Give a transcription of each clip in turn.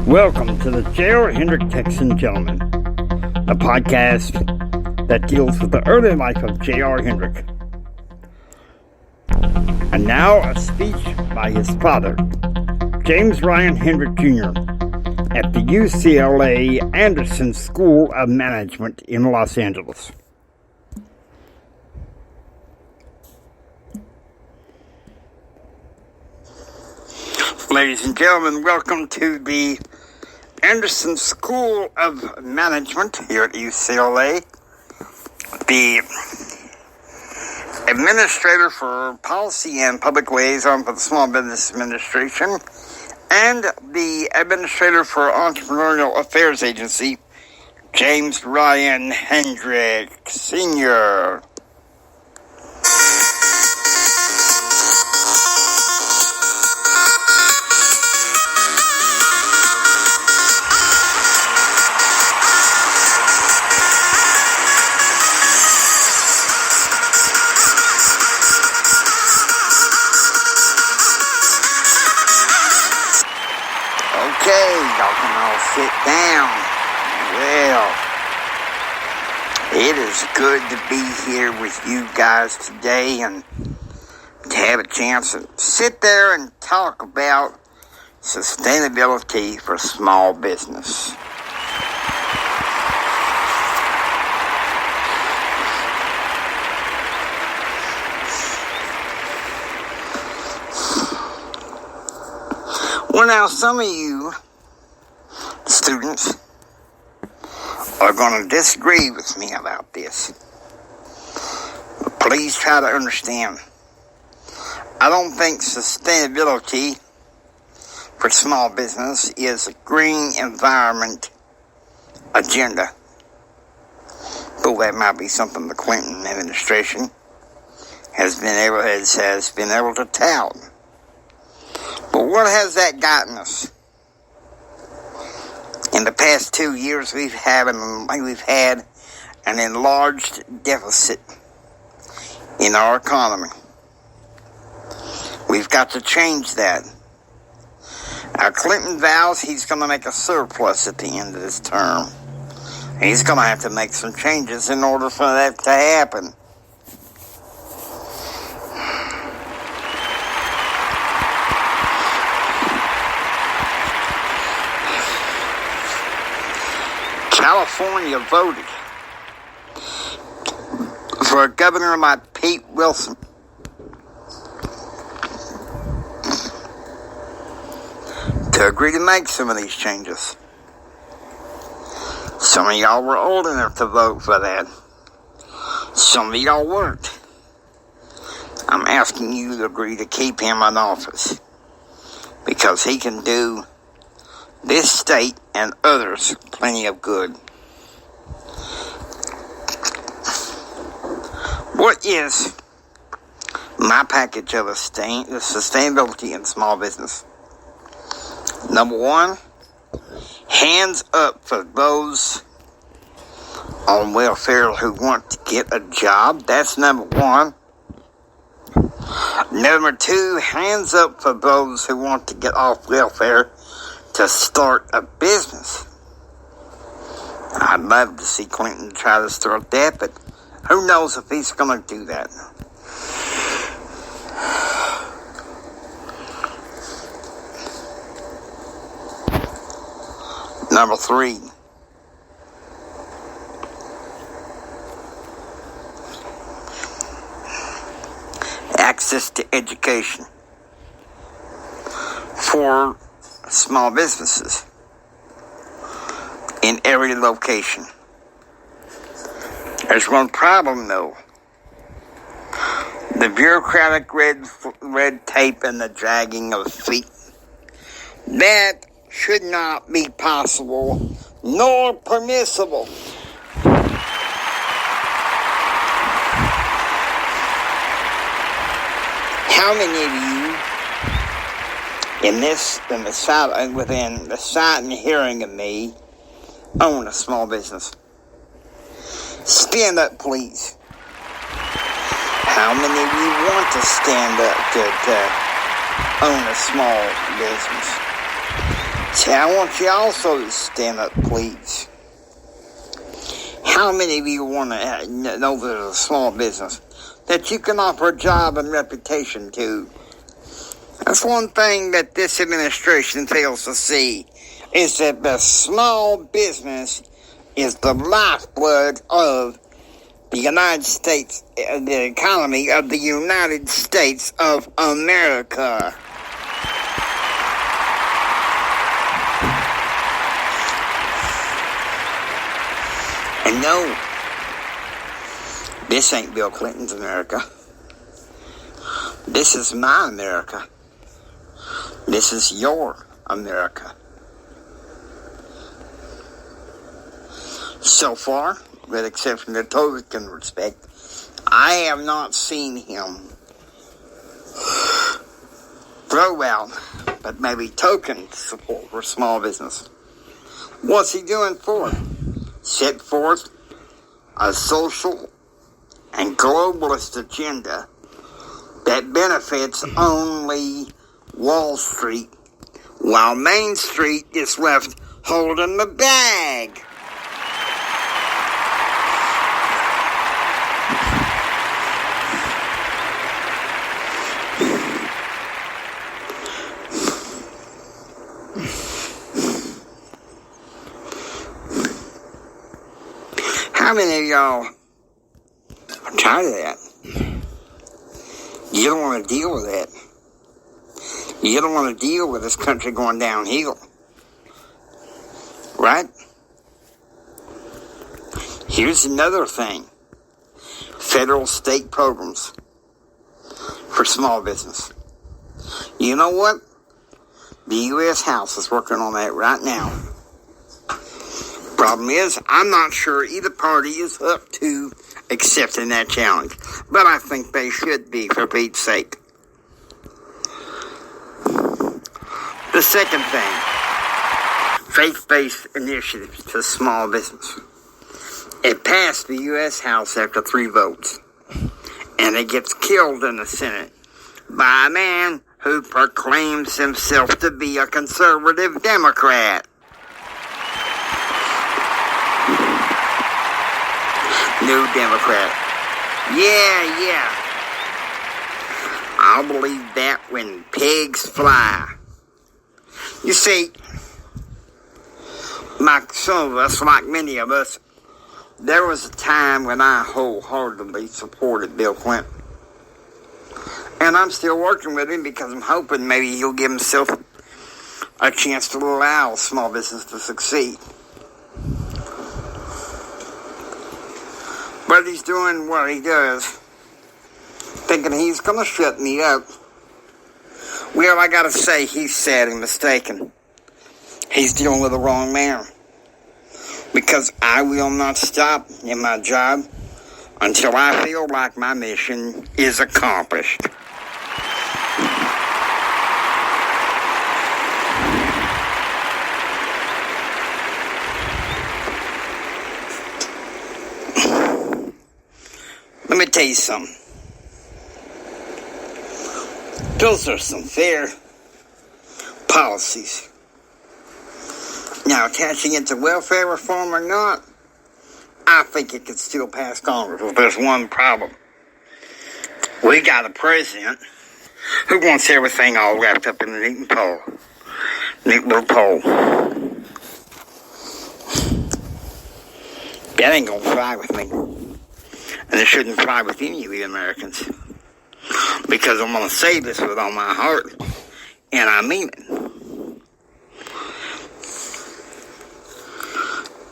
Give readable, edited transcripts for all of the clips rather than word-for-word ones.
Welcome to the J.R. Hendrick Texan Gentleman, a podcast that deals with the early life of J.R. Hendrick. And now a speech by his father, James Ryan Hendrick Jr., at the UCLA Anderson School of Management in Los Angeles. Ladies and gentlemen, welcome to the Anderson School of Management here at UCLA. The Administrator for Policy and Public Liaison for the Small Business Administration and the Administrator for Entrepreneurial Affairs Agency, James Ryan Hendrick Sr. Okay, y'all can all sit down. Well, it is good to be here with you guys today and to have a chance to sit there and talk about sustainability for small business. Well, now, some of you students are going to disagree with me about this. But please try to understand. I don't think sustainability for small business is a green environment agenda. Though that might be something the Clinton administration has been able to tout. But what has that gotten us? In the past 2 years, we've had an enlarged deficit in our economy. We've got to change that. Clinton vows he's going to make a surplus at the end of this term. He's going to have to make some changes in order for that to happen. California voted for a governor like Pete Wilson to agree to make some of these changes. Some of y'all were old enough to vote for that. Some of y'all weren't. I'm asking you to agree to keep him in office because he can do this state and others plenty of good. What is my package of sustainability in small business? Number one, hands up for those on welfare who want to get a job. That's number one. Number two, hands up for those who want to get off welfare to start a business. I'd love to see Clinton try to start that, but who knows if he's going to do that. Number three, access to education for small businesses in every location. There's one problem, though. The bureaucratic red tape and the dragging of feet. That should not be possible nor permissible. How many of you within the sight and hearing of me own a small business? Stand up, please. How many of you want to stand up to own a small business? See, I want you also to stand up, please. How many of you want to know there's a small business that you can offer a job and reputation to? That's one thing that this administration fails to see, is that the small business is the lifeblood of the United States, the economy of the United States of America. And no, this ain't Bill Clinton's America. This is my America. This is your America. So far, with exception to token respect, I have not seen him throw out but maybe token support for small business. What's he doing for it? Set forth a social and globalist agenda that benefits only Wall Street, while Main Street is left holding the bag. How many of y'all are tired of that? You don't want to deal with that. You don't want to deal with this country going downhill. Right? Here's another thing. Federal state programs for small business. You know what? The U.S. House is working on that right now. Problem is, I'm not sure either party is up to accepting that challenge. But I think they should be, for Pete's sake. The second thing, faith-based initiatives to small business. It passed the U.S. House after 3 votes. And it gets killed in the Senate by a man who proclaims himself to be a conservative Democrat. New Democrat. Yeah. I'll believe that when pigs fly. You see, like some of us, like many of us, there was a time when I wholeheartedly supported Bill Clinton. And I'm still working with him because I'm hoping maybe he'll give himself a chance to allow small business to succeed. But he's doing what he does, thinking he's going to shut me up. Well, I got to say, he's sad and mistaken. He's dealing with the wrong man. Because I will not stop in my job until I feel like my mission is accomplished. Let me tell you something. Those are some fair policies. Now, attaching it to welfare reform or not, I think it could still pass Congress. But there's one problem. We got a president who wants everything all wrapped up in a neat little pole. That ain't gonna fly with me. And it shouldn't fly with any of you Americans. Because I'm going to say this with all my heart. And I mean it.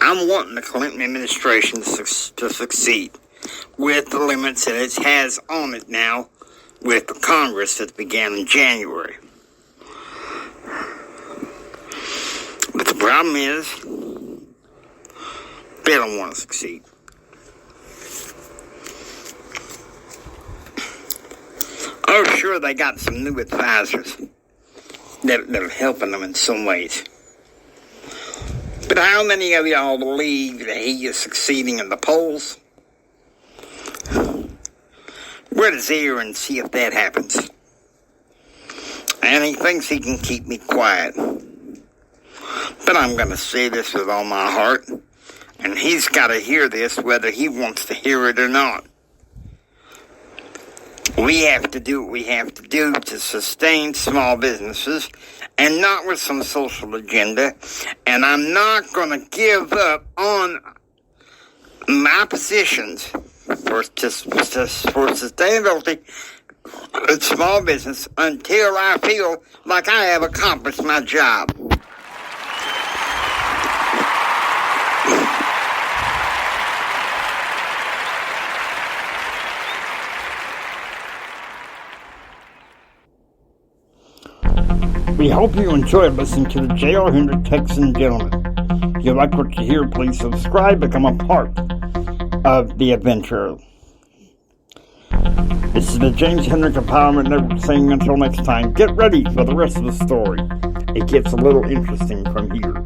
I'm wanting the Clinton administration to succeed with the limits that it has on it now with the Congress that began in January. But the problem is, they don't want to succeed. Oh, sure, they got some new advisors that are helping them in some ways. But how many of y'all believe that he is succeeding in the polls? We're to hear and see if that happens. And he thinks he can keep me quiet. But I'm going to say this with all my heart, and he's got to hear this whether he wants to hear it or not. We have to do what we have to do to sustain small businesses, and not with some social agenda. And I'm not going to give up on my positions for sustainability of small business until I feel like I have accomplished my job. We hope you enjoyed listening to the J.R. Hendrick Texan Gentleman. If you like what you hear, please subscribe, become a part of the adventure. This is the James Hendrick Empowerment Network saying until next time, get ready for the rest of the story. It gets a little interesting from here.